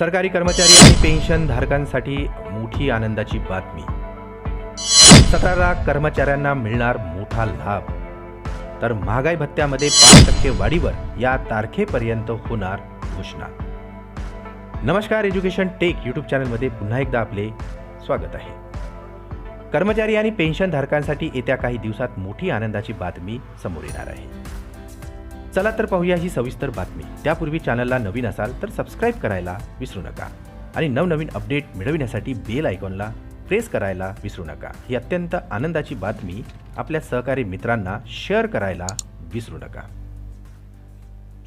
सरकारी कर्मचारी आणि पेन्शन धारकांसाठी मोठी आनंदाची बातमी। 17 लाख कर्मचाऱ्यांना मिळणार मोठा लाभ। तर महागाई भत्त्यामध्ये 5% वाढीवर या तारखेपर्यंत होणार घोषणा। नमस्कार, एज्युकेशन टेक यूट्यूब चॅनलमध्ये पुन्हा एकदा आपले स्वागत आहे। कर्मचारी आणि पेन्शन धारकांसाठी येत्या काही दिवसात मोठी आनंदाची बातमी समोर येणार आहे। चला तर पाहूया ही सविस्तर बातमी। त्यापूर्वी चॅनलला नवीन असाल तर सबस्क्राइब करायला विसरू नका आणि नवनवीन अपडेट मिळविण्यासाठी बेल आयकॉनला प्रेस करायला विसरू नका। ही अत्यंत आनंदाची बातमी आपल्या सहकारी मित्रांना शेअर करायला विसरू नका।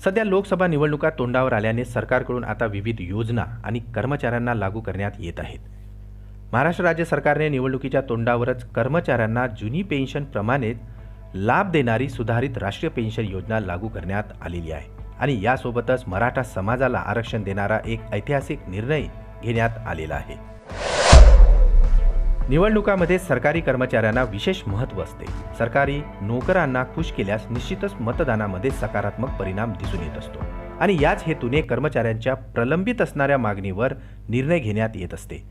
सध्या लोकसभा निवडणुका तोंडावर आल्याने सरकारकडून आता विविध योजना आणि कर्मचाऱ्यांना लागू करण्यात येत आहेत। महाराष्ट्र राज्य सरकारने निवडणुकीच्या तोंडावरच कर्मचाऱ्यांना जुनी पेन्शन प्रमाणेच लाभ देणारी सुधारित राष्ट्रीय पेन्शन योजना लागू करण्यात आलेली आहे आणि यासोबतच मराठा समाजाला आरक्षण देणारा एक ऐतिहासिक निर्णय घेण्यात आलेला आहे। निवडणुकामध्ये सरकारी कर्मचाऱ्यांना विशेष महत्त्व असते। सरकारी नोकरांना खुश केल्यास निश्चितच मतदानामध्ये सकारात्मक परिणाम दिसून येत असतो आणि याच हेतूने कर्मचाऱ्यांच्या प्रलंबित असणाऱ्या मागणीवर निर्णय घेण्यात येत असते।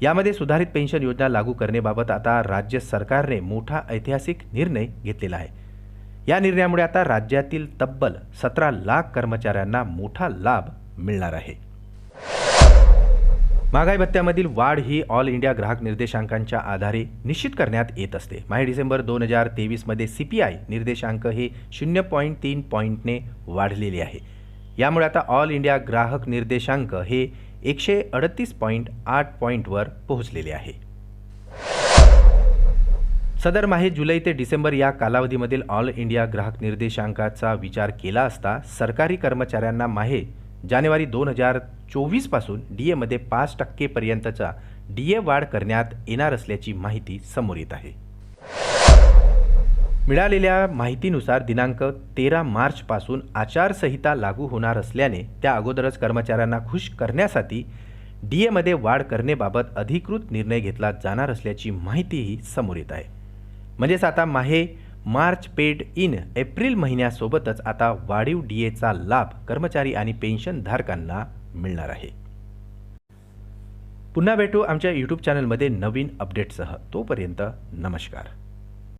यामध्ये सुधारित पेन्शन योजना लागू करण्याबाबत आता राज्य सरकारने मोठा ऐतिहासिक निर्णय घेतलेला आहे। या निर्णयामुळे आता राज्यातील तब्बल 17 लाख कर्मचाऱ्यांना मोठा लाभ मिळणार आहे। महागाई भत्त्यामधील वाढ ही ऑल इंडिया ग्राहक निर्देशांकांच्या आधारे निश्चित करण्यात येत असते। डिसेंबर 2023 मध्ये CPI निर्देशांक हे 0.3 पॉईंटने वाढलेले आहे। यामुळे आता ऑल इंडिया ग्राहक निर्देशांक हे 138.8 पॉईंटवर पोहोचलेले आहे। सदर माहे जुलै ते डिसेंबर या कालावधीमधील ऑल इंडिया ग्राहक निर्देशांकाचा विचार केला असता सरकारी कर्मचाऱ्यांना माहे जानेवारी 2024 पासून DA मध्ये 5% पर्यंतचा DA वाढ करण्यात येणार असल्याची माहिती समोर येत आहे। मिळालेल्या माहितीनुसार दिनांक 13 मार्च पासून आचारसंहिता लागू होणार असल्याने त्या अगोदरच कर्मचाऱ्यांना खुश करण्यासाठी DA मध्ये वाढ करण्याबाबत अधिकृत निर्णय घेतला जाणार असल्याची माहितीही समोर येत आहे। म्हणजेच आता माहे मार्च पेड इन एप्रिल महिन्यासोबतच आता वाढीव DAचा लाभ कर्मचारी आणि पेन्शन धारकांना मिळणार आहे। पुन्हा भेटू आमच्या यूट्यूब चॅनलमध्ये नवीन अपडेटसह। तोपर्यंत नमस्कार।